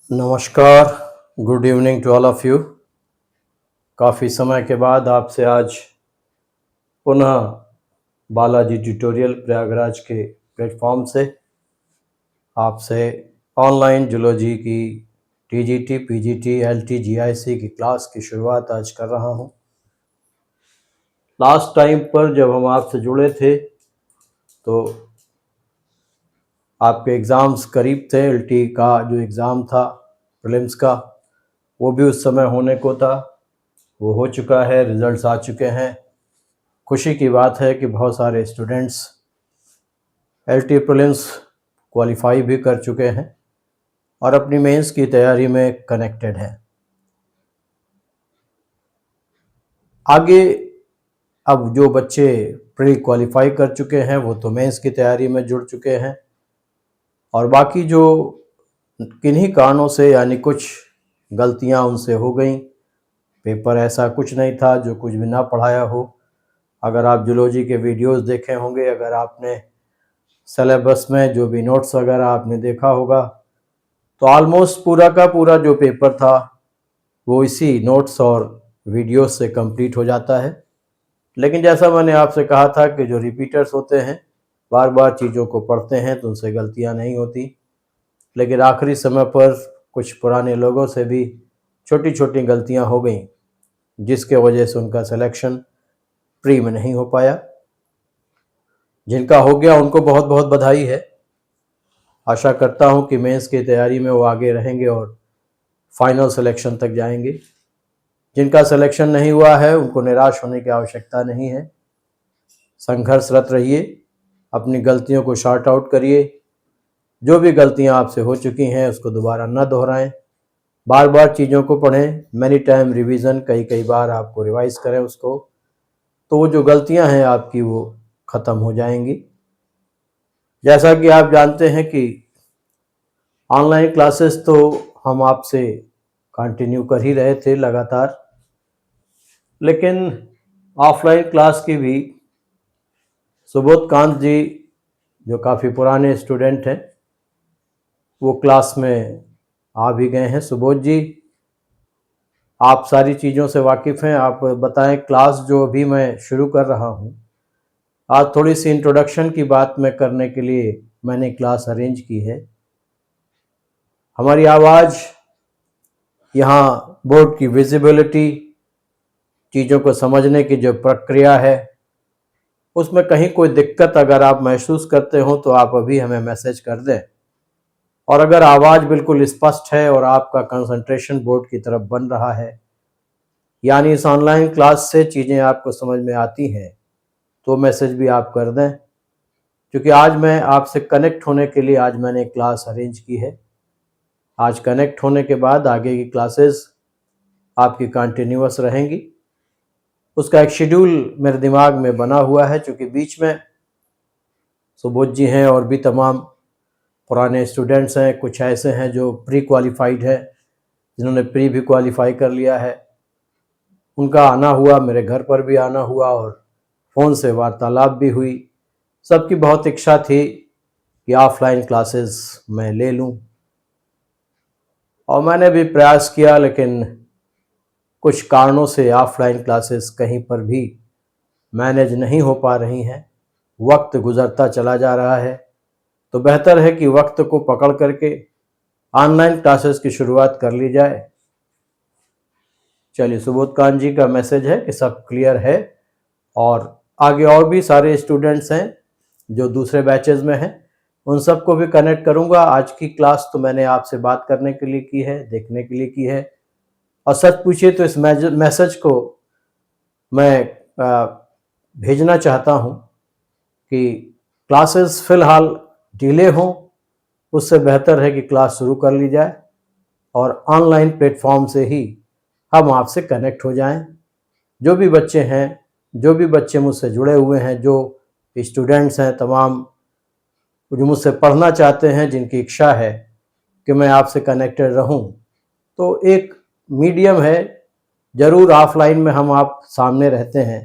नमस्कार, good evening to all of you. काफ़ी समय के बाद आपसे आज पुनः बालाजी ट्यूटोरियल प्रयागराज के प्लेटफॉर्म से आपसे ऑनलाइन जूलॉजी की टीजीटी, पीजीटी, एलटी, जीआईसी की क्लास की शुरुआत आज कर रहा हूं। लास्ट टाइम पर जब हम आपसे जुड़े थे तो आपके एग्ज़ाम्स करीब थे। एलटी का जो एग्ज़ाम था प्रीलिम्स का, वो भी उस समय होने को था। वो हो चुका है, रिज़ल्ट्स आ चुके हैं। खुशी की बात है कि बहुत सारे स्टूडेंट्स एलटी प्रीलिम्स क्वालिफाई भी कर चुके हैं और अपनी मेंस की तैयारी में कनेक्टेड हैं। आगे अब जो बच्चे प्री क्वालिफाई कर चुके हैं वो तो मेंस की तैयारी में जुड़ चुके हैं, और बाकी जो किन्हीं कारणों से यानी कुछ गलतियां उनसे हो गई, पेपर ऐसा कुछ नहीं था जो कुछ भी ना पढ़ाया हो। अगर आप जूलॉजी के वीडियोस देखे होंगे, अगर आपने सिलेबस में जो भी नोट्स वगैरह आपने देखा होगा, तो ऑलमोस्ट पूरा का पूरा जो पेपर था वो इसी नोट्स और वीडियोस से कंप्लीट हो जाता है। लेकिन जैसा मैंने आपसे कहा था कि जो रिपीटर्स होते हैं बार बार चीज़ों को पढ़ते हैं तो उनसे गलतियां नहीं होती, लेकिन आखिरी समय पर कुछ पुराने लोगों से भी छोटी छोटी गलतियां हो गई, जिसके वजह से उनका सिलेक्शन प्री में नहीं हो पाया। जिनका हो गया उनको बहुत बहुत बधाई है। आशा करता हूं कि मेंस की तैयारी में वो आगे रहेंगे और फाइनल सिलेक्शन तक जाएंगे। जिनका सिलेक्शन नहीं हुआ है उनको निराश होने की आवश्यकता नहीं है। संघर्षरत रहिए, अपनी गलतियों को शॉर्ट आउट करिए। जो भी गलतियां आपसे हो चुकी हैं उसको दोबारा न दोहराएं। बार बार चीज़ों को पढ़ें, मैनी टाइम रिवीजन, कई कई बार आपको रिवाइज करें उसको, तो वो जो गलतियां हैं आपकी वो ख़त्म हो जाएंगी। जैसा कि आप जानते हैं कि ऑनलाइन क्लासेस तो हम आपसे कंटिन्यू कर ही रहे थे लगातार, लेकिन ऑफलाइन क्लास की भी सुबोध कांत जी, जो काफ़ी पुराने स्टूडेंट हैं, वो क्लास में आ भी गए हैं। सुबोध जी, आप सारी चीज़ों से वाकिफ़ हैं, आप बताएं। क्लास जो अभी मैं शुरू कर रहा हूँ, आज थोड़ी सी इंट्रोडक्शन की बात मैं करने के लिए मैंने क्लास अरेंज की है। हमारी आवाज़, यहाँ बोर्ड की विजिबिलिटी, चीज़ों को समझने की जो प्रक्रिया है, उसमें कहीं कोई दिक्कत अगर आप महसूस करते हो तो आप अभी हमें मैसेज कर दें। और अगर आवाज़ बिल्कुल स्पष्ट है और आपका कंसंट्रेशन बोर्ड की तरफ बन रहा है, यानी इस ऑनलाइन क्लास से चीज़ें आपको समझ में आती हैं, तो मैसेज भी आप कर दें। क्योंकि आज मैं आपसे कनेक्ट होने के लिए आज मैंने क्लास अरेंज की है। आज कनेक्ट होने के बाद आगे की क्लासेस आपकी कंटिन्यूअस रहेंगी। उसका एक शेड्यूल मेरे दिमाग में बना हुआ है, क्योंकि बीच में सुबोध जी हैं और भी तमाम पुराने स्टूडेंट्स हैं। कुछ ऐसे हैं जो प्री क्वालिफाइड हैं, जिन्होंने प्री भी क्वालिफाई कर लिया है। उनका आना हुआ, मेरे घर पर भी आना हुआ और फ़ोन से वार्तालाप भी हुई। सबकी बहुत इच्छा थी कि ऑफलाइन क्लासेस मैं ले लूं, और मैंने भी प्रयास किया, लेकिन कुछ कारणों से ऑफलाइन क्लासेस कहीं पर भी मैनेज नहीं हो पा रही हैं। वक्त गुजरता चला जा रहा है, तो बेहतर है कि वक्त को पकड़ करके ऑनलाइन क्लासेस की शुरुआत कर ली जाए। चलिए, सुबोध कांत जी का मैसेज है कि सब क्लियर है, और आगे और भी सारे स्टूडेंट्स हैं जो दूसरे बैचेज में हैं, उन सबको भी कनेक्ट करूंगा। आज की क्लास तो मैंने आपसे बात करने के लिए की है, देखने के लिए की है, और सच पूछिए तो इस मैसेज को मैं भेजना चाहता हूं कि क्लासेस फ़िलहाल डिले हों, उससे बेहतर है कि क्लास शुरू कर ली जाए और ऑनलाइन प्लेटफॉर्म से ही हम आपसे कनेक्ट हो जाएं। जो भी बच्चे हैं, जो भी बच्चे मुझसे जुड़े हुए हैं, जो स्टूडेंट्स हैं तमाम, जो मुझसे पढ़ना चाहते हैं, जिनकी इच्छा है कि मैं आपसे कनेक्टेड रहूं, तो एक मीडियम है। ज़रूर ऑफलाइन में हम आप सामने रहते हैं।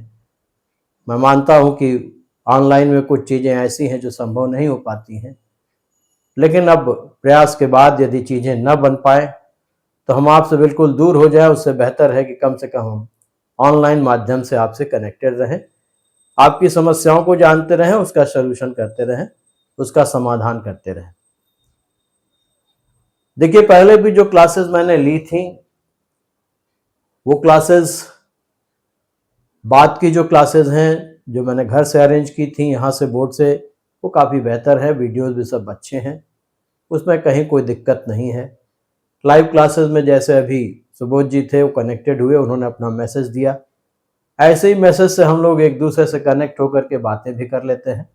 मैं मानता हूं कि ऑनलाइन में कुछ चीज़ें ऐसी हैं जो संभव नहीं हो पाती हैं, लेकिन अब प्रयास के बाद यदि चीज़ें न बन पाए तो हम आपसे बिल्कुल दूर हो जाए, उससे बेहतर है कि कम से कम हम ऑनलाइन माध्यम से आपसे कनेक्टेड रहें, आपकी समस्याओं को जानते रहें, उसका सॉल्यूशन करते रहें, उसका समाधान करते रहें। देखिए, पहले भी जो क्लासेस मैंने ली थी वो क्लासेस, बाद की जो क्लासेस हैं जो मैंने घर से अरेंज की थी, यहाँ से बोर्ड से, वो काफ़ी बेहतर है, वीडियोस भी सब अच्छे हैं, उसमें कहीं कोई दिक्कत नहीं है। लाइव क्लासेस में जैसे अभी सुबोध जी थे, वो कनेक्टेड हुए, उन्होंने अपना मैसेज दिया, ऐसे ही मैसेज से हम लोग एक दूसरे से कनेक्ट होकर के बातें भी कर लेते हैं।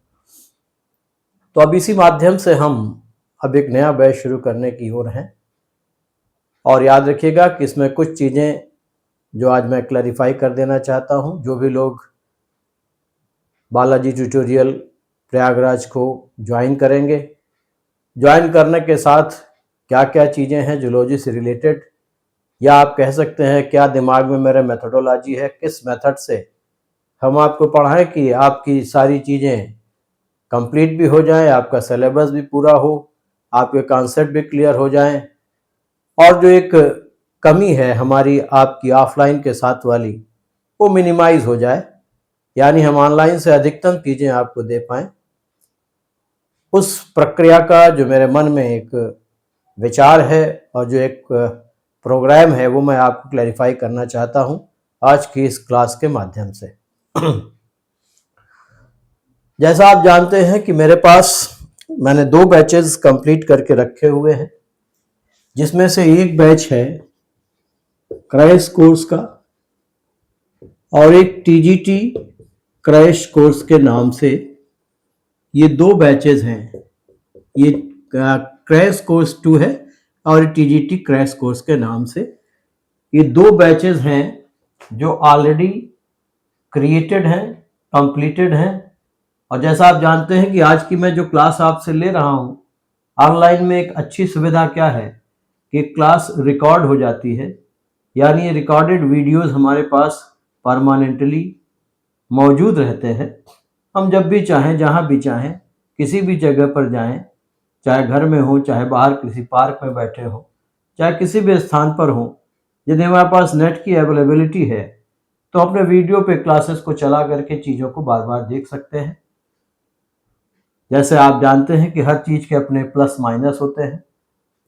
तो अब इसी माध्यम से हम अब एक नया बैच शुरू करने की ओर हैं, और याद रखिएगा कि इसमें कुछ चीज़ें जो आज मैं क्लैरिफाई कर देना चाहता हूं। जो भी लोग बालाजी ट्यूटोरियल प्रयागराज को ज्वाइन करेंगे, ज्वाइन करने के साथ क्या क्या चीज़ें हैं जूलॉजी से रिलेटेड, या आप कह सकते हैं क्या दिमाग में मेरे मेथोडोलॉजी है, किस मेथड से हम आपको पढ़ाएं कि आपकी सारी चीज़ें कंप्लीट भी हो जाएं, आपका सिलेबस भी पूरा हो, आपके कॉन्सेप्ट भी क्लियर हो जाएं, और जो एक कमी है हमारी आपकी ऑफलाइन के साथ वाली, वो मिनिमाइज हो जाए, यानी हम ऑनलाइन से अधिकतम चीज़ें आपको दे पाएं। उस प्रक्रिया का जो मेरे मन में एक विचार है और जो एक प्रोग्राम है, वो मैं आपको क्लैरिफाई करना चाहता हूं आज की इस क्लास के माध्यम से। जैसा आप जानते हैं कि मेरे पास मैंने 2 बैचेस कंप्लीट करके रखे हुए हैं, जिसमें से एक बैच है क्रैश कोर्स का और एक टीजीटी क्रैश कोर्स के नाम से। ये 2 बैचेस हैं, ये क्रैश कोर्स 2 है और टीजीटी क्रैश कोर्स के नाम से। ये 2 बैचेस हैं जो ऑलरेडी क्रिएटेड हैं, कंप्लीटेड हैं, और जैसा आप जानते हैं कि आज की मैं जो क्लास आपसे ले रहा हूँ, ऑनलाइन में एक अच्छी सुविधा क्या है कि क्लास रिकॉर्ड हो जाती है, यानी रिकॉर्डेड वीडियोस हमारे पास परमानेंटली मौजूद रहते हैं। हम जब भी चाहें, जहाँ भी चाहें, किसी भी जगह पर जाएं, चाहे घर में हो, चाहे बाहर किसी पार्क में बैठे हो, चाहे किसी भी स्थान पर हो, यदि हमारे पास नेट की अवेलेबिलिटी है तो अपने वीडियो पे क्लासेस को चला करके चीज़ों को बार बार देख सकते हैं। जैसे आप जानते हैं कि हर चीज़ के अपने प्लस माइनस होते हैं,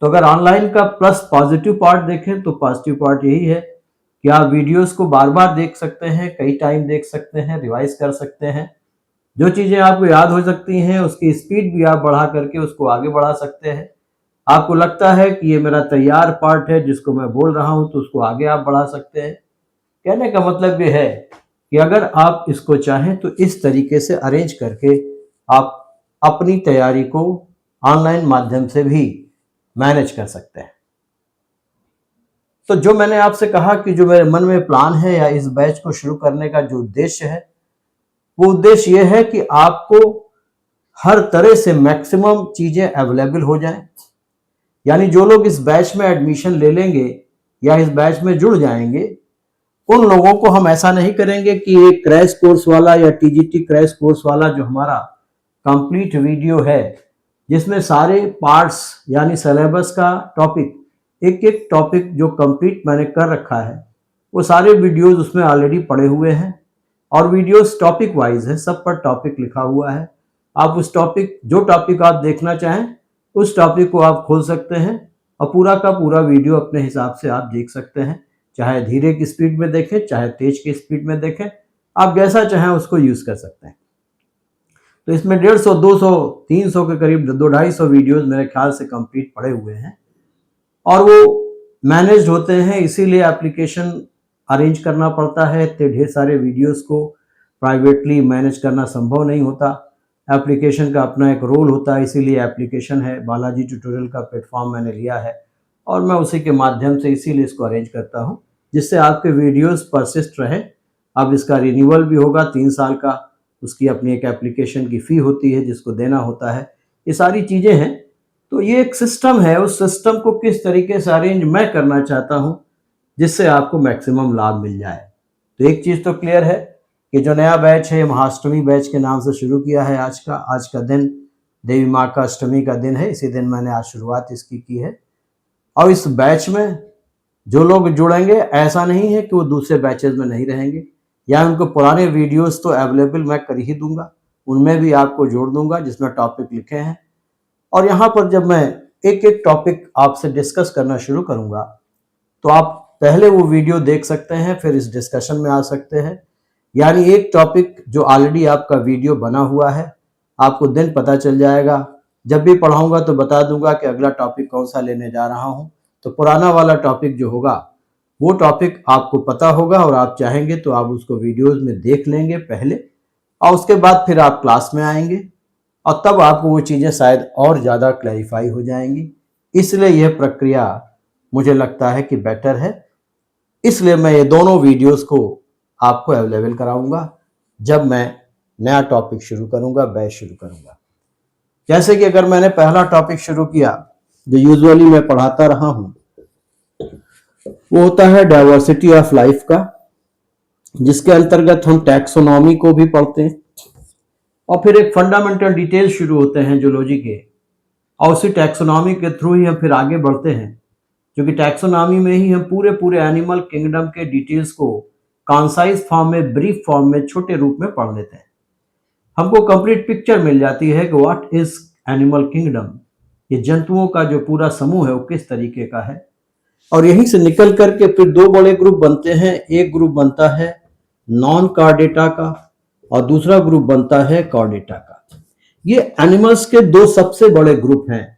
तो अगर ऑनलाइन का प्लस पॉजिटिव पार्ट देखें तो पॉजिटिव पार्ट यही है कि आप वीडियोस को बार बार देख सकते हैं, कई टाइम देख सकते हैं, रिवाइज कर सकते हैं। जो चीज़ें आपको याद हो सकती हैं उसकी स्पीड भी आप बढ़ा करके उसको आगे बढ़ा सकते हैं। आपको लगता है कि ये मेरा तैयार पार्ट है जिसको मैं बोल रहा हूँ, तो उसको आगे आप बढ़ा सकते हैं। कहने का मतलब ये है कि अगर आप इसको चाहें तो इस तरीके से अरेंज करके आप अपनी तैयारी को ऑनलाइन माध्यम से भी मैनेज कर सकते हैं। तो जो मैंने आपसे कहा कि जो मेरे मन में प्लान है या इस बैच को शुरू करने का जो उद्देश्य है, वो उद्देश्य ये है कि आपको हर तरह से मैक्सिमम चीज़ें अवेलेबल हो जाएं। यानी जो लोग इस बैच में एडमिशन ले लेंगे या इस बैच में जुड़ जाएंगे, उन लोगों को हम ऐसा नहीं करेंगे कि ये क्रैश कोर्स वाला या टीजीटी क्रैश कोर्स वाला जो हमारा कंप्लीट वीडियो है, जिसमें सारे पार्ट्स यानी सिलेबस का टॉपिक, एक एक टॉपिक जो कंप्लीट मैंने कर रखा है, वो सारे वीडियोस उसमें ऑलरेडी पड़े हुए हैं, और वीडियोस टॉपिक वाइज है, सब पर टॉपिक लिखा हुआ है। आप उस टॉपिक, जो टॉपिक आप देखना चाहें उस टॉपिक को आप खोल सकते हैं और पूरा का पूरा वीडियो अपने हिसाब से आप देख सकते हैं, चाहे धीरे की स्पीड में देखें, चाहे तेज की स्पीड में देखें, आप जैसा चाहें उसको यूज़ कर सकते हैं। तो इसमें 150, 200, 300 के करीब 250 वीडियोस मेरे ख्याल से कंप्लीट पड़े हुए हैं, और वो मैनेज होते हैं, इसीलिए एप्लीकेशन अरेंज करना पड़ता है। इतने ढेर सारे वीडियोस को प्राइवेटली मैनेज करना संभव नहीं होता, एप्लीकेशन का अपना एक रोल होता है, इसीलिए एप्लीकेशन है, बालाजी ट्यूटोरियल का प्लेटफॉर्म मैंने लिया है और मैं उसी के माध्यम से इसीलिए इसको अरेंज करता हूँ, जिससे आपके वीडियोस परसिस्ट रहें। अब इसका रिन्यूअल भी होगा 3 साल का, उसकी अपनी एक एप्लीकेशन की फ़ी होती है जिसको देना होता है, ये सारी चीज़ें हैं। तो ये एक सिस्टम है, उस सिस्टम को किस तरीके से अरेंज मैं करना चाहता हूँ जिससे आपको मैक्सिमम लाभ मिल जाए। तो एक चीज़ तो क्लियर है कि जो नया बैच है महाअष्टमी बैच के नाम से शुरू किया है, आज का दिन देवी माँ का अष्टमी का दिन है, इसी दिन मैंने आज शुरुआत इसकी की है। और इस बैच में जो लोग जुड़ेंगे, ऐसा नहीं है कि वो दूसरे बैचेस में नहीं रहेंगे, या उनको पुराने वीडियोस तो अवेलेबल मैं कर ही दूंगा, उनमें भी आपको जोड़ दूंगा जिसमें टॉपिक लिखे हैं। और यहाँ पर जब मैं एक एक टॉपिक आपसे डिस्कस करना शुरू करूंगा तो आप पहले वो वीडियो देख सकते हैं, फिर इस डिस्कशन में आ सकते हैं। यानी एक टॉपिक जो ऑलरेडी आपका वीडियो बना हुआ है, आपको दिन पता चल जाएगा। जब भी पढ़ाऊंगा तो बता दूंगा कि अगला टॉपिक कौन सा लेने जा रहा हूं। तो पुराना वाला टॉपिक जो होगा वो टॉपिक आपको पता होगा, और आप चाहेंगे तो आप उसको वीडियोस में देख लेंगे पहले, और उसके बाद फिर आप क्लास में आएंगे और तब आपको वो चीज़ें शायद और ज़्यादा क्लैरिफाई हो जाएंगी। इसलिए यह प्रक्रिया मुझे लगता है कि बेटर है। इसलिए मैं ये दोनों वीडियोस को आपको अवेलेबल कराऊंगा जब मैं नया टॉपिक शुरू करूंगा, बैच शुरू करूंगा। जैसे कि अगर मैंने पहला टॉपिक शुरू किया जो यूजुअली मैं पढ़ाता रहा हूं, वो होता है डाइवर्सिटी ऑफ लाइफ का, जिसके अंतर्गत हम टैक्सोनॉमी को भी पढ़ते हैं और फिर एक फंडामेंटल डिटेल शुरू होते हैं जूलॉजी के, और उसी टैक्सोनॉमी के थ्रू ही हम फिर आगे बढ़ते हैं, क्योंकि टैक्सोनॉमी में ही हम पूरे पूरे एनिमल किंगडम के डिटेल्स को कॉन्साइज फॉर्म में, ब्रीफ फॉर्म में, छोटे रूप में पढ़ लेते हैं। हमको कंप्लीट पिक्चर मिल जाती है कि व्हाट इज एनिमल किंगडम, ये जंतुओं का जो पूरा समूह है वो किस तरीके का है। और यहीं से निकल करके फिर दो बड़े ग्रुप बनते हैं। एक ग्रुप बनता है नॉन कॉर्डेटा का और दूसरा ग्रुप बनता है कॉर्डेटा का। ये एनिमल्स के दो सबसे बड़े ग्रुप हैं।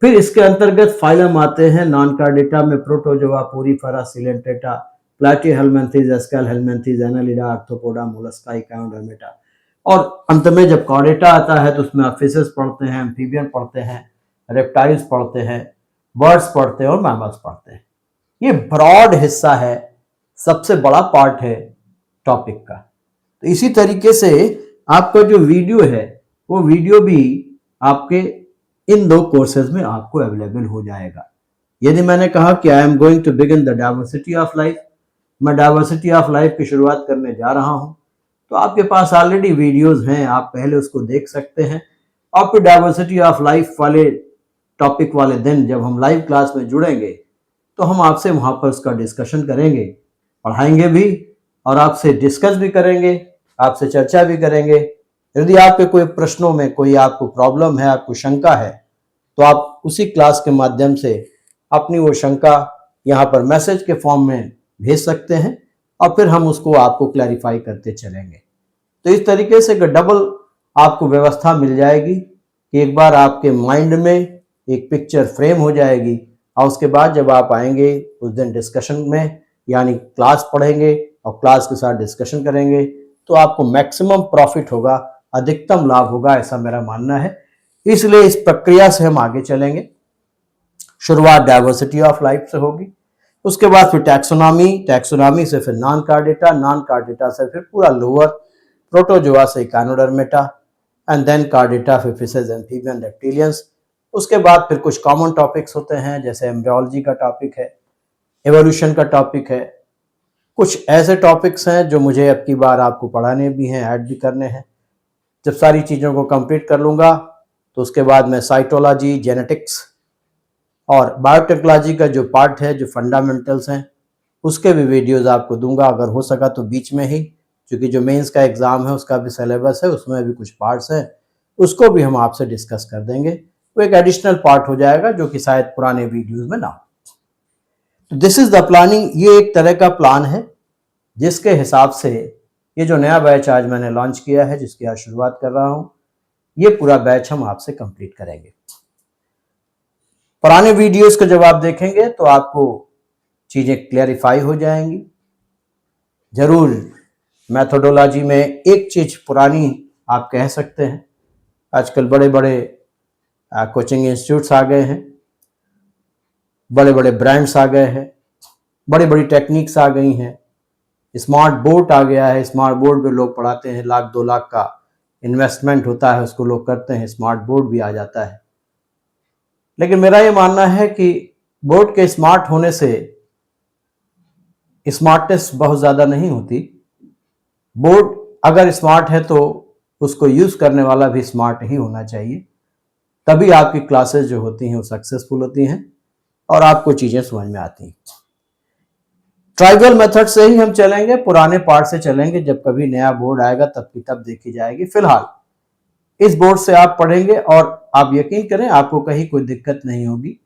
फिर इसके अंतर्गत फाइलम आते हैं नॉन कॉर्डेटा में protozoa, porifera, coelenterata, platyhelminthes, aschelminthes, annelida, arthropoda, mollusca, echinodermata. और अंत में जब कॉर्डेटा आता है तो उसमें आप फिशेस पढ़ते हैं, एम्फीबियन पढ़ते हैं, रेप्टाइल्स पढ़ते हैं, बर्ड्स पढ़ते हैं और मैमल्स पढ़ते हैं। ये ब्रॉड हिस्सा है, सबसे बड़ा पार्ट है टॉपिक का। तो इसी तरीके से आपका जो वीडियो है वो वीडियो भी आपके इन दो कोर्सेज में आपको अवेलेबल हो जाएगा। यदि मैंने कहा कि I am going to begin the diversity of life, मैं डाइवर्सिटी ऑफ लाइफ की शुरुआत करने जा रहा हूं, तो आपके पास ऑलरेडी वीडियोस हैं, आप पहले उसको देख सकते हैं। और फिर डाइवर्सिटी ऑफ लाइफ वाले टॉपिक वाले दिन जब हम लाइव क्लास में जुड़ेंगे तो हम आपसे वहां पर उसका डिस्कशन करेंगे, पढ़ाएंगे भी और आपसे डिस्कस भी करेंगे, आपसे चर्चा भी करेंगे। यदि आपके कोई प्रश्नों में कोई आपको प्रॉब्लम है, आपको शंका है, तो आप उसी क्लास के माध्यम से अपनी वो शंका यहाँ पर मैसेज के फॉर्म में भेज सकते हैं और फिर हम उसको आपको क्लैरिफाई करते चलेंगे। तो इस तरीके से डबल आपको व्यवस्था मिल जाएगी कि एक बार आपके माइंड में एक पिक्चर फ्रेम हो जाएगी, और उसके बाद जब आप आएंगे उस दिन डिस्कशन में, यानी क्लास पढ़ेंगे और क्लास के साथ डिस्कशन करेंगे, तो आपको मैक्सिमम प्रॉफिट होगा, अधिकतम लाभ होगा, ऐसा मेरा मानना है। इसलिए इस प्रक्रिया से हम आगे चलेंगे। शुरुआत डाइवर्सिटी ऑफ लाइफ से होगी, उसके बाद फिर टैक्सोनॉमी, टैक्सोनॉमी से फिर नॉन कॉर्डेटा, नॉन कॉर्डेटा से फिर पूरा लोअर, प्रोटोजोआ से इकाइनोडर्मेटा, एंड देन कॉर्डेटा, फिर फिशेस, एम्फीबियन, रेप्टिलियंस। उसके बाद फिर कुछ कॉमन टॉपिक्स होते हैं, जैसे एम्ब्रियोलॉजी का टॉपिक है, एवोल्यूशन का टॉपिक है। कुछ ऐसे टॉपिक्स हैं जो मुझे अब की बार आपको पढ़ाने भी हैं, ऐड भी करने हैं। जब सारी चीज़ों को कंप्लीट कर लूँगा तो उसके बाद मैं साइटोलॉजी, जेनेटिक्स और बायोटेक्नोलॉजी का जो पार्ट है, जो फंडामेंटल्स हैं, उसके भी वीडियोस आपको दूंगा, अगर हो सका तो बीच में ही, क्योंकि जो मेंस का एग्ज़ाम है उसका भी सिलेबस है, उसमें भी कुछ पार्ट्स हैं, उसको भी हम आपसे डिस्कस कर देंगे। वो एक एडिशनल पार्ट हो जाएगा जो कि शायद पुराने वीडियोस में ना हो। तो दिस इज द प्लानिंग, ये एक तरह का प्लान है जिसके हिसाब से ये जो नया बैच आज मैंने लॉन्च किया है, जिसकी आज शुरुआत कर रहा हूं, ये पूरा बैच हम आपसे कंप्लीट करेंगे। पुराने वीडियोस को जब आप देखेंगे तो आपको चीजें क्लैरिफाई हो जाएंगी। जरूर मैथोडोलॉजी में एक चीज पुरानी आप कह सकते हैं, आजकल बड़े बड़े कोचिंग इंस्टीट्यूट्स आ गए हैं, बड़े बड़े ब्रांड्स आ गए हैं, बड़ी बड़ी टेक्निक्स आ गई हैं, स्मार्ट बोर्ड आ गया है। स्मार्ट बोर्ड पे लोग पढ़ाते हैं, 1-2 लाख का इन्वेस्टमेंट होता है, उसको लोग करते हैं, स्मार्ट बोर्ड भी आ जाता है। लेकिन मेरा ये मानना है कि बोर्ड के स्मार्ट होने से स्मार्टनेस बहुत ज़्यादा नहीं होती। बोर्ड अगर स्मार्ट है तो उसको यूज़ करने वाला भी स्मार्ट ही होना चाहिए, तभी आपकी क्लासेस जो होती हैं वो सक्सेसफुल होती हैं और आपको चीज़ें समझ में आती हैं। ट्राइबल मेथड से ही हम चलेंगे, पुराने पार्ट से चलेंगे, जब कभी नया बोर्ड आएगा तब की तब देखी जाएगी। फिलहाल इस बोर्ड से आप पढ़ेंगे और आप यकीन करें आपको कहीं कोई दिक्कत नहीं होगी।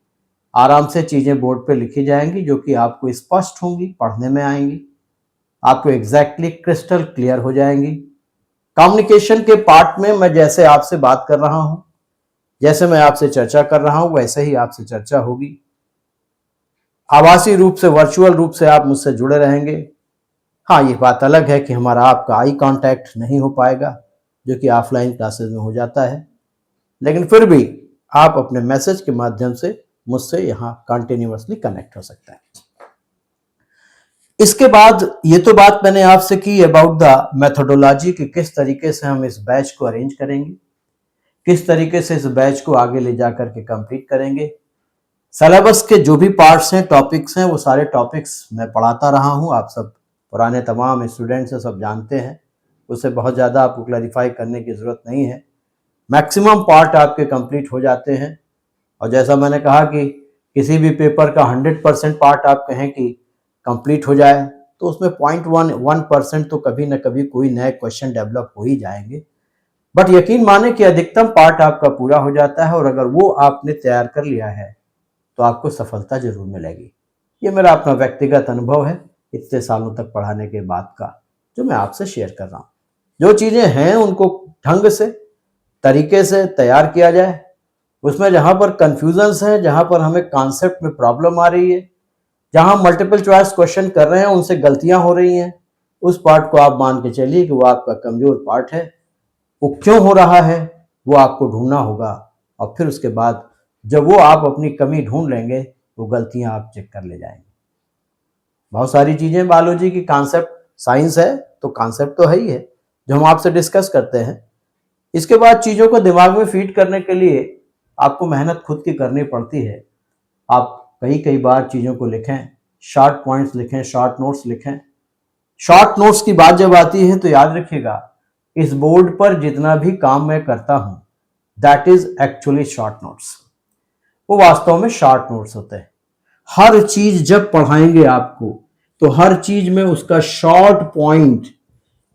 आराम से चीज़ें बोर्ड पे लिखी जाएंगी जो कि आपको स्पष्ट होंगी, पढ़ने में आएंगी, आपको एग्जैक्टली क्रिस्टल क्लियर हो जाएंगी। कम्युनिकेशन के पार्ट में मैं जैसे आपसे बात कर रहा हूं, जैसे मैं आपसे चर्चा कर रहा हूं, वैसे ही आपसे चर्चा होगी। आभासी रूप से, वर्चुअल रूप से आप मुझसे जुड़े रहेंगे। हाँ, ये बात अलग है कि हमारा आपका आई कांटेक्ट नहीं हो पाएगा, जो कि ऑफलाइन क्लासेस में हो जाता है, लेकिन फिर भी आप अपने मैसेज के माध्यम से मुझसे यहाँ कंटिन्यूअसली कनेक्ट हो सकते हैं। इसके बाद ये तो बात मैंने आपसे की अबाउट द मेथोडोलॉजी कि किस तरीके से हम इस बैच को अरेंज करेंगे, किस तरीके से इस बैच को आगे ले जाकर के कंप्लीट करेंगे। सिलेबस के जो भी पार्ट्स हैं, टॉपिक्स हैं, वो सारे टॉपिक्स मैं पढ़ाता रहा हूँ, आप सब पुराने तमाम स्टूडेंट्स हैं, सब जानते हैं, उससे बहुत ज़्यादा आपको क्लैरिफाई करने की ज़रूरत नहीं है। मैक्सिमम पार्ट आपके कंप्लीट हो जाते हैं और जैसा मैंने कहा कि किसी भी पेपर का 100% पार्ट आप कहें कि कंप्लीट हो जाए तो उसमें 0.1% तो कभी ना कभी कोई नए क्वेश्चन डेवलप हो ही जाएंगे, बट यकीन माने कि अधिकतम पार्ट आपका पूरा हो जाता है और अगर वो आपने तैयार कर लिया है तो आपको सफलता जरूर मिलेगी। ये मेरा अपना व्यक्तिगत अनुभव है इतने सालों तक पढ़ाने के बाद का, जो मैं आपसे शेयर कर रहा हूँ। जो चीज़ें हैं उनको ढंग से, तरीके से तैयार किया जाए, उसमें जहाँ पर कन्फ्यूजन्स है, जहाँ पर हमें कॉन्सेप्ट में प्रॉब्लम आ रही है, जहाँ मल्टीपल चॉइस क्वेश्चन कर रहे हैं उनसे गलतियां हो रही हैं, उस पार्ट को आप मान के चलिए कि वो आपका कमजोर पार्ट है। वो क्यों हो रहा है वो आपको ढूंढना होगा और फिर उसके बाद जब वो आप अपनी कमी ढूंढ लेंगे वो गलतियां आप चेक कर ले जाएंगे। बहुत सारी चीजें बायोलॉजी की, कॉन्सेप्ट साइंस है तो कॉन्सेप्ट तो है ही है जो हम आपसे डिस्कस करते हैं। इसके बाद चीज़ों को दिमाग में फीड करने के लिए आपको मेहनत खुद की करनी पड़ती है। आप कई बार चीज़ों को लिखें, शॉर्ट पॉइंट्स लिखें, शॉर्ट नोट्स लिखें। शॉर्ट नोट्स की बात जब आती है तो याद रखिएगा, इस बोर्ड पर जितना भी काम मैं करता हूं that is actually short notes. वो वास्तव में शॉर्ट नोट्स होते हैं। हर चीज जब पढ़ाएंगे आपको तो हर चीज में उसका शॉर्ट पॉइंट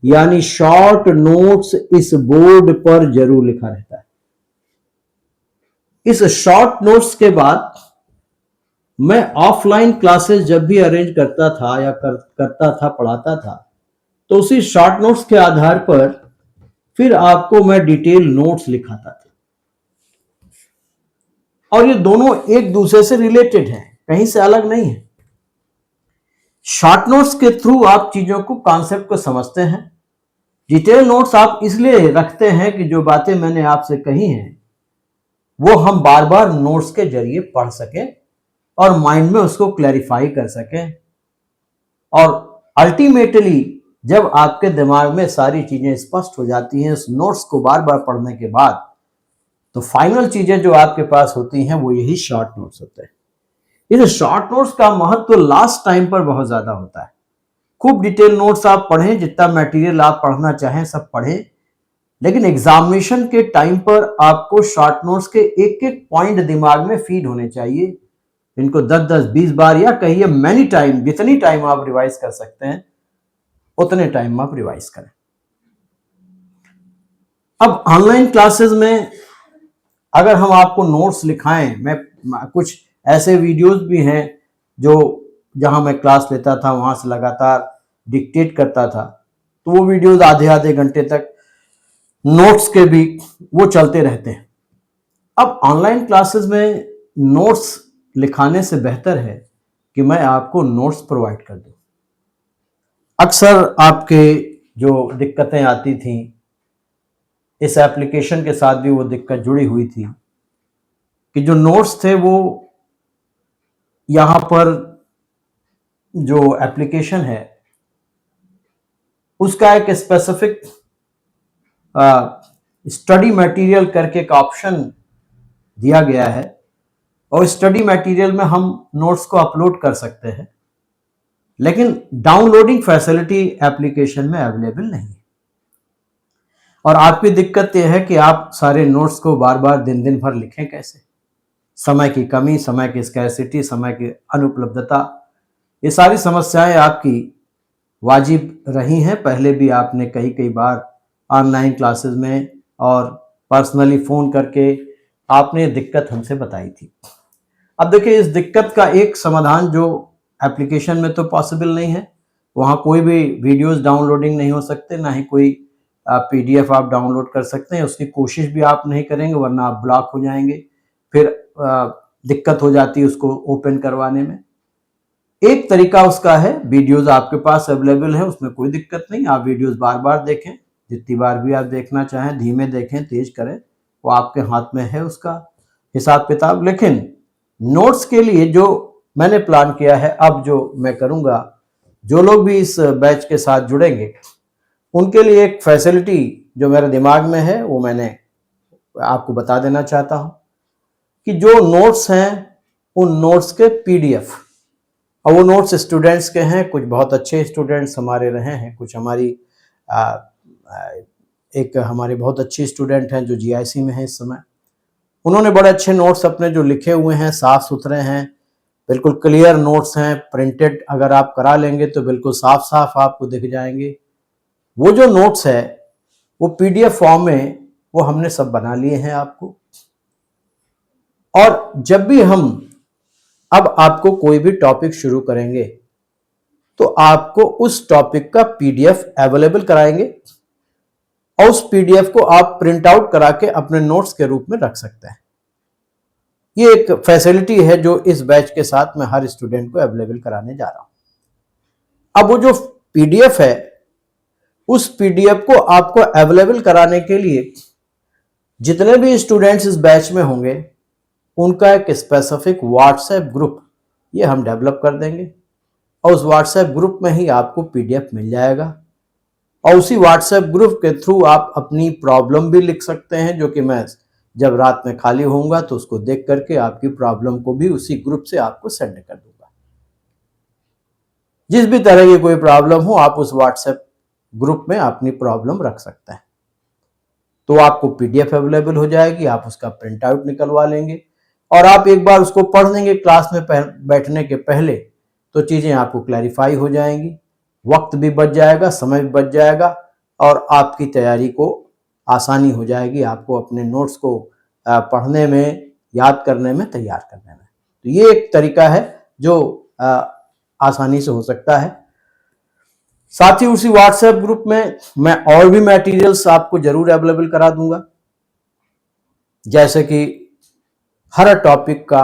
यानी शॉर्ट नोट्स इस बोर्ड पर जरूर लिखा रहता है। इस शॉर्ट नोट्स के बाद मैं ऑफलाइन क्लासेस जब भी अरेंज करता था या करता था, पढ़ाता था, तो उसी शॉर्ट नोट्स के आधार पर फिर आपको मैं डिटेल नोट्स लिखाता था और ये दोनों एक दूसरे से रिलेटेड हैं, कहीं से अलग नहीं है। शॉर्ट नोट्स के थ्रू आप चीजों को, कॉन्सेप्ट को समझते हैं। डिटेल नोट्स आप इसलिए रखते हैं कि जो बातें मैंने आपसे कही हैं वो हम बार बार नोट्स के जरिए पढ़ सकें और माइंड में उसको क्लैरिफाई कर सकें। और अल्टीमेटली जब आपके दिमाग में सारी चीजें स्पष्ट हो जाती हैं उस नोट्स को बार बार पढ़ने के बाद, तो फाइनल चीजें जो आपके पास होती हैं वो यही शॉर्ट नोट्स होते हैं। इस शॉर्ट नोट्स का महत्व लास्ट टाइम पर बहुत ज्यादा होता है। खूब डिटेल नोट्स आप पढ़ें, जितना मटेरियल आप पढ़ना चाहें सब पढ़ें, लेकिन एग्जामिनेशन के टाइम पर आपको शॉर्ट नोट्स के एक एक पॉइंट दिमाग में फीड होने चाहिए। इनको 10-10, 20 बार या कहिए मैनी टाइम, जितनी टाइम आप रिवाइज कर सकते हैं उतने टाइम आप रिवाइज करें। अब ऑनलाइन क्लासेस में अगर हम आपको नोट्स लिखाएं, मैं कुछ ऐसे वीडियोस भी हैं जो जहां मैं क्लास लेता था वहां से लगातार डिक्टेट करता था, तो वो वीडियोस आधे आधे घंटे तक नोट्स के भी वो चलते रहते हैं। अब ऑनलाइन क्लासेस में नोट्स लिखाने से बेहतर है कि मैं आपको नोट्स प्रोवाइड कर दूं। अक्सर आपके जो दिक्कतें आती थी, इस एप्लीकेशन के साथ भी वो दिक्कत जुड़ी हुई थी कि जो नोट्स थे वो यहाँ पर जो एप्लीकेशन है उसका एक स्पेसिफिक स्टडी मटेरियल करके एक ऑप्शन दिया गया है और स्टडी मटेरियल में हम नोट्स को अपलोड कर सकते हैं, लेकिन डाउनलोडिंग फैसिलिटी एप्लीकेशन में अवेलेबल नहीं है। और आपकी दिक्कत यह है कि आप सारे नोट्स को बार बार दिन दिन भर लिखें कैसे। समय की कमी, समय की स्कैरसिटी, समय की अनुपलब्धता, ये सारी समस्याएं आपकी वाजिब रही हैं। पहले भी आपने कई कई बार ऑनलाइन क्लासेस में और पर्सनली फ़ोन करके आपने दिक्कत हमसे बताई थी। अब देखिए, इस दिक्कत का एक समाधान जो एप्लीकेशन में तो पॉसिबल नहीं है, वहाँ कोई भी वीडियोस डाउनलोडिंग नहीं हो सकते, ना ही कोई पीडीएफ आप डाउनलोड कर सकते हैं। उसकी कोशिश भी आप नहीं करेंगे, वरना आप ब्लॉक हो जाएंगे, फिर दिक्कत हो जाती है उसको ओपन करवाने में। एक तरीका उसका है, वीडियोस आपके पास अवेलेबल है, उसमें कोई दिक्कत नहीं, आप वीडियोस बार बार देखें, जितनी बार भी आप देखना चाहें, धीमे देखें, तेज करें, वो आपके हाथ में है उसका हिसाब किताब। लेकिन नोट्स के लिए जो मैंने प्लान किया है, अब जो मैं करूंगा, जो लोग भी इस बैच के साथ जुड़ेंगे उनके लिए एक फैसिलिटी जो मेरे दिमाग में है वो मैंने आपको बता देना चाहता हूं कि जो नोट्स हैं उन नोट्स के पीडीएफ, और वो नोट्स स्टूडेंट्स के हैं, कुछ बहुत अच्छे स्टूडेंट्स हमारे रहे हैं, कुछ हमारी एक हमारी बहुत अच्छी स्टूडेंट हैं जो जीआईसी में है इस समय। उन्होंने बड़े अच्छे नोट्स अपने जो लिखे हुए हैं, साफ सुथरे हैं, बिल्कुल क्लियर नोट्स हैं, प्रिंटेड अगर आप करा लेंगे तो बिल्कुल साफ साफ आपको दिख जाएंगे। वो जो नोट्स है वो पीडीएफ फॉर्म में वो हमने सब बना लिए हैं आपको। और जब भी हम अब आपको कोई भी टॉपिक शुरू करेंगे तो आपको उस टॉपिक का पीडीएफ अवेलेबल कराएंगे, और उस पीडीएफ को आप प्रिंट आउट करा के अपने नोट्स के रूप में रख सकते हैं। ये एक फैसिलिटी है जो इस बैच के साथ मैं हर स्टूडेंट को अवेलेबल कराने जा रहा हूं। अब वो जो पीडीएफ है, उस पीडीएफ को आपको अवेलेबल कराने के लिए जितने भी स्टूडेंट्स इस बैच में होंगे उनका एक स्पेसिफिक व्हाट्सएप ग्रुप ये हम डेवलप कर देंगे, और उस व्हाट्सएप ग्रुप में ही आपको पीडीएफ मिल जाएगा। और उसी व्हाट्सएप ग्रुप के थ्रू आप अपनी प्रॉब्लम भी लिख सकते हैं, जो कि मैं जब रात में खाली होऊंगा तो उसको देख करके आपकी प्रॉब्लम को भी उसी ग्रुप से आपको सेंड कर दूंगा। जिस भी तरह की कोई प्रॉब्लम हो, आप उस व्हाट्सएप ग्रुप में अपनी प्रॉब्लम रख सकते हैं, तो आपको पीडीएफ अवेलेबल हो जाएगी, आप उसका प्रिंट आउट निकलवा लेंगे और आप एक बार उसको पढ़ लेंगे क्लास में बैठने के पहले, तो चीज़ें आपको क्लैरिफाई हो जाएंगी, वक्त भी बच जाएगा, समय भी बच जाएगा, और आपकी तैयारी को आसानी हो जाएगी, आपको अपने नोट्स को पढ़ने में, याद करने में, तैयार करने में। तो ये एक तरीका है जो आसानी से हो सकता है। साथ ही उसी व्हाट्सएप ग्रुप में मैं और भी मटेरियल्स आपको जरूर अवेलेबल करा दूंगा, जैसे कि हर टॉपिक का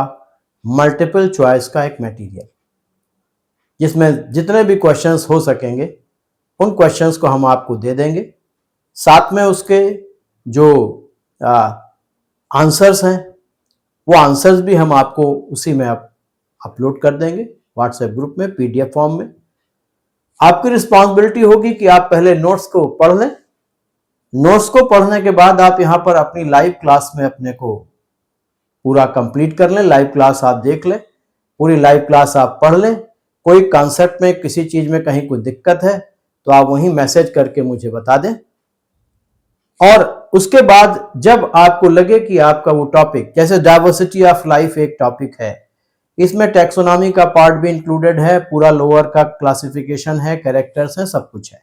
मल्टीपल चॉइस का एक मटेरियल, जिसमें जितने भी क्वेश्चंस हो सकेंगे उन क्वेश्चंस को हम आपको दे देंगे। साथ में उसके जो आंसर्स हैं वो आंसर्स भी हम आपको उसी में अपलोड कर देंगे व्हाट्सएप ग्रुप में पीडीएफ फॉर्म में। आपकी रिस्पॉन्सिबिलिटी होगी कि आप पहले नोट्स को पढ़ लें, नोट्स को पढ़ने के बाद आप यहां पर अपनी लाइव क्लास में अपने को पूरा कंप्लीट कर लें, लाइव क्लास आप देख लें, पूरी लाइव क्लास आप पढ़ लें। कोई कॉन्सेप्ट में, किसी चीज में कहीं कोई दिक्कत है तो आप वहीं मैसेज करके मुझे बता दें, और उसके बाद जब आपको लगे कि आपका वो टॉपिक, जैसे डाइवर्सिटी ऑफ लाइफ एक टॉपिक है, इसमें टैक्सोनॉमी का पार्ट भी इंक्लूडेड है, पूरा लोअर का क्लासिफिकेशन है, कैरेक्टर्स है, सब कुछ है,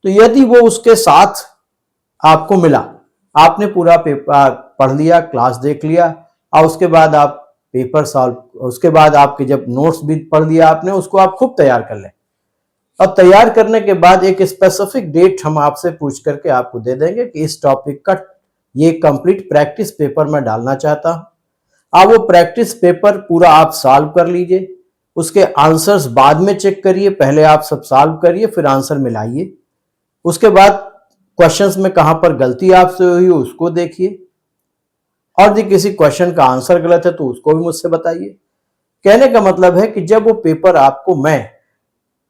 तो यदि वो उसके साथ आपको मिला, आपने पूरा पेपर पढ़ लिया, क्लास देख लिया, और उसके बाद आप पेपर सॉल्व, उसके बाद आपके जब नोट्स भी पढ़ लिया आपने, उसको आप खूब तैयार कर लें, और तैयार करने के बाद एक स्पेसिफिक डेट हम आपसे पूछ करके आपको दे देंगे कि इस टॉपिक का ये कंप्लीट प्रैक्टिस पेपर मैं डालना चाहता हूं। आप वो प्रैक्टिस पेपर पूरा आप सॉल्व कर लीजिए, उसके आंसर्स बाद में चेक करिए, पहले आप सब सॉल्व करिए, फिर आंसर मिलाइए, उसके बाद क्वेश्चंस में कहां पर गलती आपसे हुई उसको देखिए, और यदि किसी क्वेश्चन का आंसर गलत है तो उसको भी मुझसे बताइए। कहने का मतलब है कि जब वो पेपर आपको मैं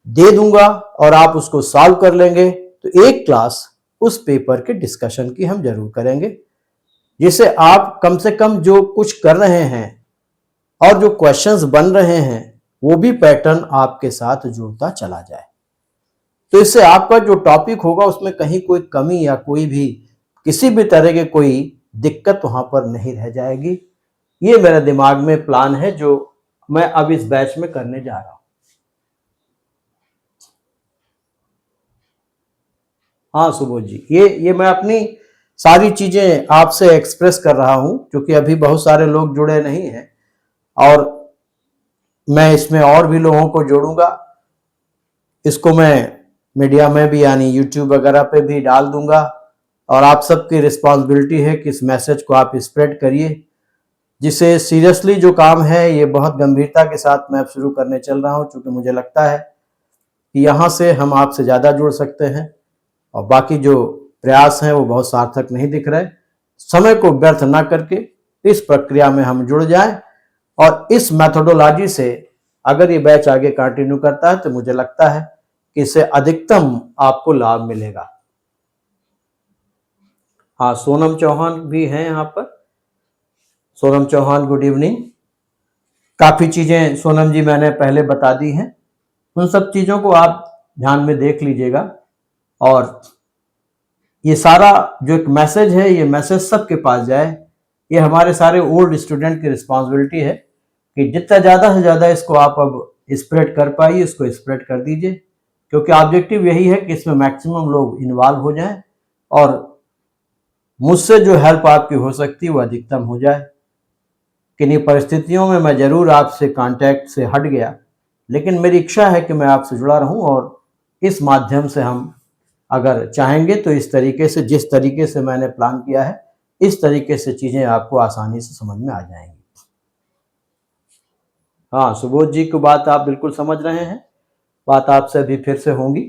दे दूंगा और आप उसको सॉल्व कर लेंगे, तो एक क्लास उस पेपर के डिस्कशन की हम जरूर करेंगे, जिससे आप कम से कम जो कुछ कर रहे हैं और जो क्वेश्चंस बन रहे हैं वो भी पैटर्न आपके साथ जुड़ता चला जाए। तो इससे आपका जो टॉपिक होगा उसमें कहीं कोई कमी या कोई भी किसी भी तरह की कोई दिक्कत वहां पर नहीं रह जाएगी। ये मेरे दिमाग में प्लान है जो मैं अब इस बैच में करने जा रहा हूं। हाँ सुबोध जी, ये मैं अपनी सारी चीजें आपसे एक्सप्रेस कर रहा हूं, क्योंकि अभी बहुत सारे लोग जुड़े नहीं हैं और मैं इसमें और भी लोगों को जोड़ूंगा। इसको मैं मीडिया में भी यानी यूट्यूब वगैरह पे भी डाल दूंगा और आप सबकी रिस्पॉन्सिबिलिटी है कि इस मैसेज को आप स्प्रेड करिए, जिसे सीरियसली जो काम है ये बहुत गंभीरता के साथ मैं अब शुरू करने चल रहा हूँ, क्योंकि मुझे लगता है कि यहाँ से हम आपसे ज़्यादा जुड़ सकते हैं और बाकी जो प्रयास हैं वो बहुत सार्थक नहीं दिख रहे। समय को व्यर्थ ना करके इस प्रक्रिया में हम जुड़ जाएं और इस मेथोडोलॉजी से अगर ये बैच आगे कंटिन्यू करता है तो मुझे लगता है कि इससे अधिकतम आपको लाभ मिलेगा। हाँ, सोनम चौहान भी हैं यहाँ पर। Sonam Chauhan, good evening. काफ़ी चीज़ें सोनम जी मैंने पहले बता दी हैं, उन सब चीज़ों को आप ध्यान में देख लीजिएगा। और ये सारा जो एक मैसेज है, ये मैसेज सबके पास जाए, ये हमारे सारे ओल्ड स्टूडेंट की रिस्पॉन्सिबिलिटी है कि जितना ज़्यादा से ज़्यादा इसको आप अब स्प्रेड कर पाइए, इसको स्प्रेड कर दीजिए, क्योंकि ऑब्जेक्टिव यही है कि इसमें मैक्सिमम लोग इन्वॉल्व हो जाएं और मुझसे जो हेल्प आपकी हो सकती है वो अधिकतम हो जाए। किन्हीं परिस्थितियों में मैं ज़रूर आपसे कांटेक्ट से हट गया, लेकिन मेरी इच्छा है कि मैं आपसे जुड़ा रहूं और इस माध्यम से हम अगर चाहेंगे तो इस तरीके से, जिस तरीके से मैंने प्लान किया है, इस तरीके से चीज़ें आपको आसानी से समझ में आ जाएंगी। हाँ, सुबोध जी की बात आप बिल्कुल समझ रहे हैं, बात आपसे अभी फिर से होगी।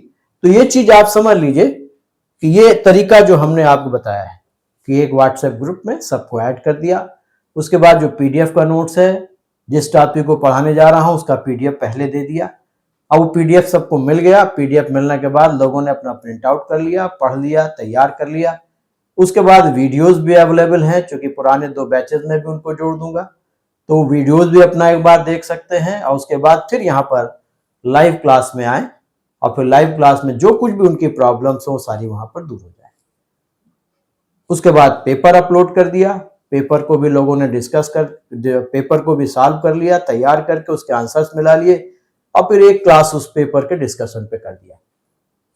तो ये चीज़ आप समझ लीजिए कि ये तरीका जो हमने आपको बताया है कि एक व्हाट्सएप ग्रुप में सबको ऐड कर दिया, उसके बाद जो पीडीएफ का नोट्स है, जिस टॉपिक को पढ़ाने जा रहा हूँ उसका पीडीएफ पहले दे दिया। अब वो पीडीएफ सबको मिल गया, पीडीएफ मिलने के बाद लोगों ने अपना प्रिंट आउट कर लिया, पढ़ लिया, तैयार कर लिया। उसके बाद वीडियोस भी अवेलेबल हैं, क्योंकि पुराने 2 बैचेस में भी उनको जोड़ दूंगा, तो वीडियोस भी अपना एक बार देख सकते हैं। और उसके बाद फिर यहाँ पर लाइव क्लास में आए और फिर लाइव क्लास में जो कुछ भी उनकी प्रॉब्लम्स हो सारी वहां पर दूर हो जाए। उसके बाद पेपर अपलोड कर दिया, पेपर को भी लोगों ने पेपर को भी सॉल्व कर लिया, तैयार करके उसके आंसर्स मिला लिए और फिर एक क्लास उस पेपर के डिस्कशन पे कर दिया।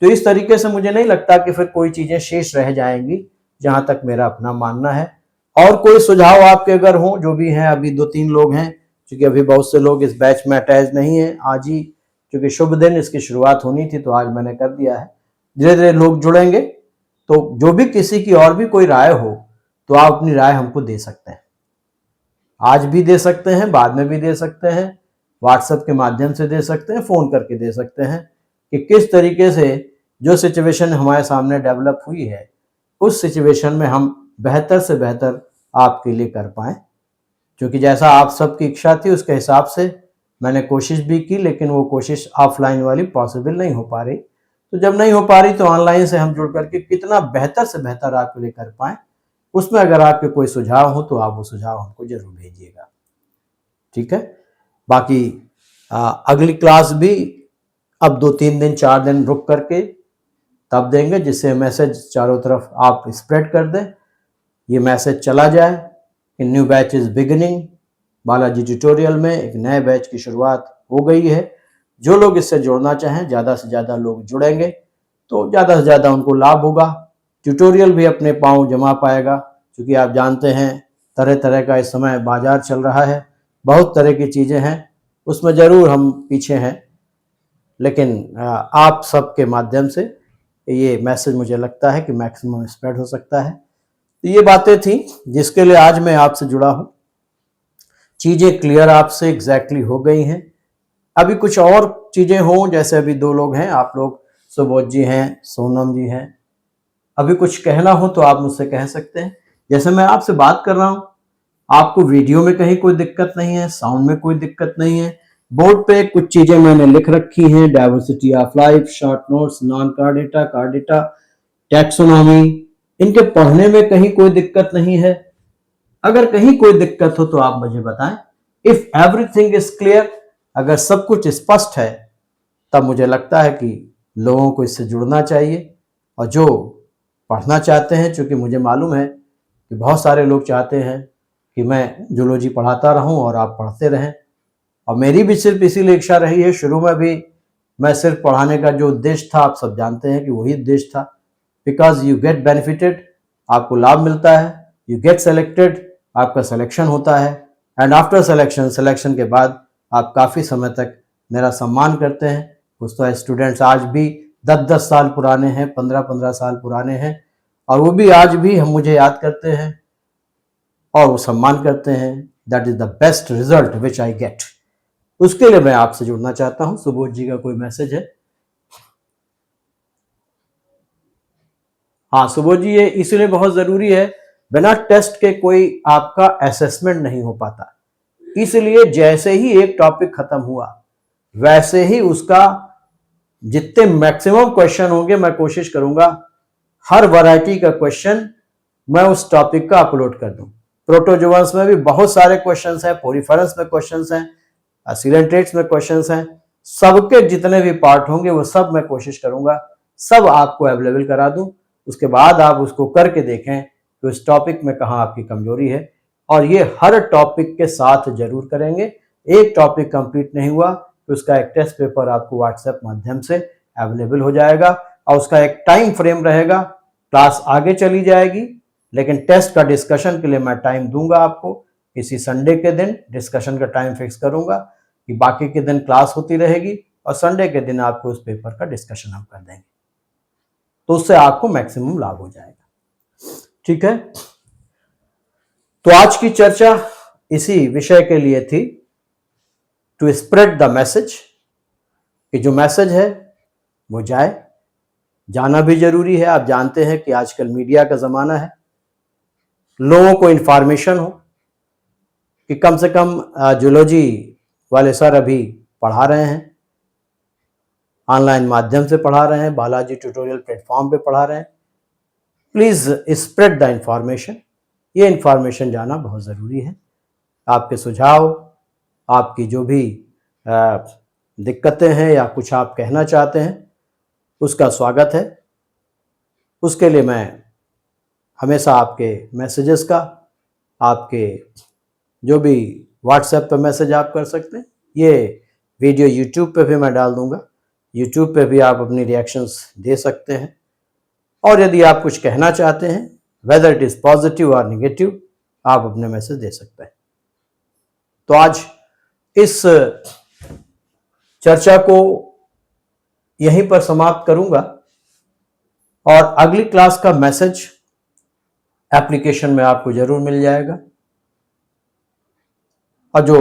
तो इस तरीके से मुझे नहीं लगता कि फिर कोई चीजें शेष रह जाएंगी, जहां तक मेरा अपना मानना है। और कोई सुझाव आपके अगर हो, जो भी हैं, अभी 2-3 लोग हैं, क्योंकि अभी बहुत से लोग इस बैच में अटैच नहीं है। आज ही क्योंकि शुभ दिन इसकी शुरुआत होनी थी तो आज मैंने कर दिया है। धीरे धीरे लोग जुड़ेंगे, तो जो भी किसी की और भी कोई राय हो तो आप अपनी राय हमको दे सकते हैं, आज भी दे सकते हैं, बाद में भी दे सकते हैं, व्हाट्सएप के माध्यम से दे सकते हैं, फ़ोन करके दे सकते हैं कि किस तरीके से जो सिचुएशन हमारे सामने डेवलप हुई है उस सिचुएशन में हम बेहतर से बेहतर आपके लिए कर पाएँ। क्योंकि जैसा आप सबकी इच्छा थी उसके हिसाब से मैंने कोशिश भी की, लेकिन वो कोशिश ऑफलाइन वाली पॉसिबल नहीं हो पा रही। तो जब नहीं हो पा रही तो ऑनलाइन से हम जुड़ करके कितना बेहतर से बेहतर आपके लिए कर पाएँ, उसमें अगर आपके कोई सुझाव हो तो आप वो सुझाव हमको ज़रूर भेजिएगा, ठीक है। बाकी अगली क्लास भी अब 2-3 दिन 4 दिन रुक करके तब देंगे, जिससे मैसेज चारों तरफ आप स्प्रेड कर दें, ये मैसेज चला जाए कि new batch is beginning. Balaji tutorial में एक नए बैच की शुरुआत हो गई है। जो लोग इससे जुड़ना चाहें, ज़्यादा से ज़्यादा लोग जुड़ेंगे तो ज़्यादा से ज़्यादा उनको लाभ होगा। ट्यूटोरियल भी अपने पाँव जमा पाएगा, क्योंकि आप जानते हैं तरह तरह का इस समय बाजार चल रहा है, बहुत तरह की चीज़ें हैं, उसमें ज़रूर हम पीछे हैं, लेकिन आप सबके माध्यम से ये मैसेज मुझे लगता है कि मैक्सिमम स्प्रेड हो सकता है। तो ये बातें थी जिसके लिए आज मैं आपसे जुड़ा हूँ। चीज़ें क्लियर आपसे एग्जैक्टली हो गई हैं। अभी कुछ और चीज़ें हों, जैसे अभी 2 लोग हैं, आप लोग सुबोध जी हैं, सोनम जी हैं, अभी कुछ कहना हो तो आप मुझसे कह सकते हैं। जैसे मैं आपसे बात कर रहा हूँ, आपको वीडियो में कहीं कोई दिक्कत नहीं है, साउंड में कोई दिक्कत नहीं है, बोर्ड पे कुछ चीज़ें मैंने लिख रखी हैं, diversity of life, short notes, non card data, taxonomy, इनके पढ़ने में कहीं कोई दिक्कत नहीं है। अगर कहीं कोई दिक्कत हो तो आप मुझे बताएं। इफ एवरीथिंग इज क्लियर, अगर सब कुछ स्पष्ट है, तब मुझे लगता है कि लोगों को इससे जुड़ना चाहिए। और जो पढ़ना चाहते हैं, चूँकि मुझे मालूम है कि बहुत सारे लोग चाहते हैं कि मैं जूलॉजी पढ़ाता रहूं और आप पढ़ते रहें, और मेरी भी सिर्फ इसीलिए इच्छा रही है। शुरू में भी मैं सिर्फ पढ़ाने का जो उद्देश्य था, आप सब जानते हैं कि वही उद्देश्य था, बिकॉज यू गेट बेनिफिटेड, आपको लाभ मिलता है, यू गेट सेलेक्टेड, आपका सिलेक्शन होता है, एंड आफ्टर सिलेक्शन के बाद आप काफ़ी समय तक मेरा सम्मान करते हैं। कुछ तो स्टूडेंट्स आज भी 10-10 साल पुराने हैं, 15-15 साल पुराने हैं, और वो भी आज भी हम मुझे याद करते हैं और वो सम्मान करते हैं। That is the best result which I get. उसके लिए मैं आपसे जुड़ना चाहता हूं। सुबोध जी का कोई मैसेज है? हाँ सुबोध जी, ये इसलिए बहुत जरूरी है, बिना टेस्ट के कोई आपका असेसमेंट नहीं हो पाता। इसलिए जैसे ही एक टॉपिक खत्म हुआ, वैसे ही उसका जितने मैक्सिमम क्वेश्चन होंगे, मैं कोशिश करूंगा हर वैरायटी का क्वेश्चन मैं उस टॉपिक का अपलोड कर दूं। प्रोटोजोअन्स में भी बहुत सारे क्वेश्चंस हैं, पोरिफेरस में क्वेश्चंस हैं, सिलेंट्रेट्स में क्वेश्चंस हैं, सबके जितने भी पार्ट होंगे वो सब मैं कोशिश करूंगा सब आपको अवेलेबल करा दूं। उसके बाद आप उसको करके देखें कि उस टॉपिक में कहाँ आपकी कमजोरी है, और ये हर टॉपिक के साथ जरूर करेंगे। एक टॉपिक कंप्लीट नहीं हुआ तो उसका एक टेस्ट पेपर आपको व्हाट्सएप माध्यम से अवेलेबल हो जाएगा, और उसका एक टाइम फ्रेम रहेगा। क्लास आगे चली जाएगी, लेकिन टेस्ट का डिस्कशन के लिए मैं टाइम दूंगा आपको। किसी संडे के दिन डिस्कशन का टाइम फिक्स करूंगा कि बाकी के दिन क्लास होती रहेगी, और संडे के दिन आपको उस पेपर का डिस्कशन हम कर देंगे, तो उससे आपको मैक्सिमम लाभ हो जाएगा। ठीक है, तो आज की चर्चा इसी विषय के लिए थी, टू स्प्रेड द मैसेज, कि जो मैसेज है वो जाना भी जरूरी है। आप जानते हैं कि आजकल मीडिया का जमाना है, लोगों को इंफॉर्मेशन हो कि कम से कम जूलॉजी वाले सर अभी पढ़ा रहे हैं, ऑनलाइन माध्यम से पढ़ा रहे हैं, बालाजी ट्यूटोरियल प्लेटफॉर्म पे पढ़ा रहे हैं। Please spread the information. ये इंफॉर्मेशन जाना बहुत ज़रूरी है। आपके सुझाव, आपकी जो भी दिक्कतें हैं या कुछ आप कहना चाहते हैं, उसका स्वागत है। उसके लिए मैं हमेशा आपके मैसेजेस का, आपके जो भी व्हाट्सएप पे मैसेज आप कर सकते हैं। ये वीडियो यूट्यूब पे भी मैं डाल दूंगा, यूट्यूब पे भी आप अपनी रिएक्शंस दे सकते हैं, और यदि आप कुछ कहना चाहते हैं, वेदर इट इज़ पॉजिटिव और नेगेटिव, आप अपने मैसेज दे सकते हैं। तो आज इस चर्चा को यहीं पर समाप्त करूंगा, और अगली क्लास का मैसेज एप्लीकेशन में आपको जरूर मिल जाएगा, और जो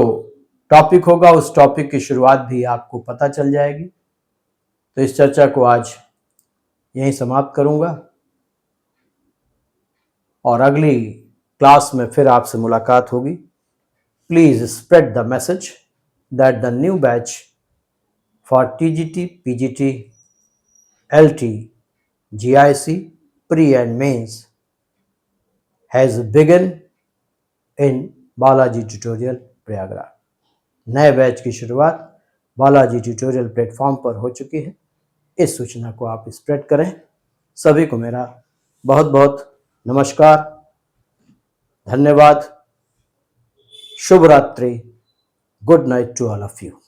टॉपिक होगा उस टॉपिक की शुरुआत भी आपको पता चल जाएगी। तो इस चर्चा को आज यहीं समाप्त करूंगा, और अगली क्लास में फिर आपसे मुलाकात होगी। Please spread the message that the new batch for TGT, PGT, LT, GIC, pre and mains has begun in Balaji tutorial Prayagraj. नए बैच की शुरुआत बालाजी ट्यूटोरियल प्लेटफॉर्म पर हो चुकी है। इस सूचना को आप स्प्रेड करें। सभी को मेरा बहुत बहुत नमस्कार, धन्यवाद, शुभ रात्रि, good night to all of you.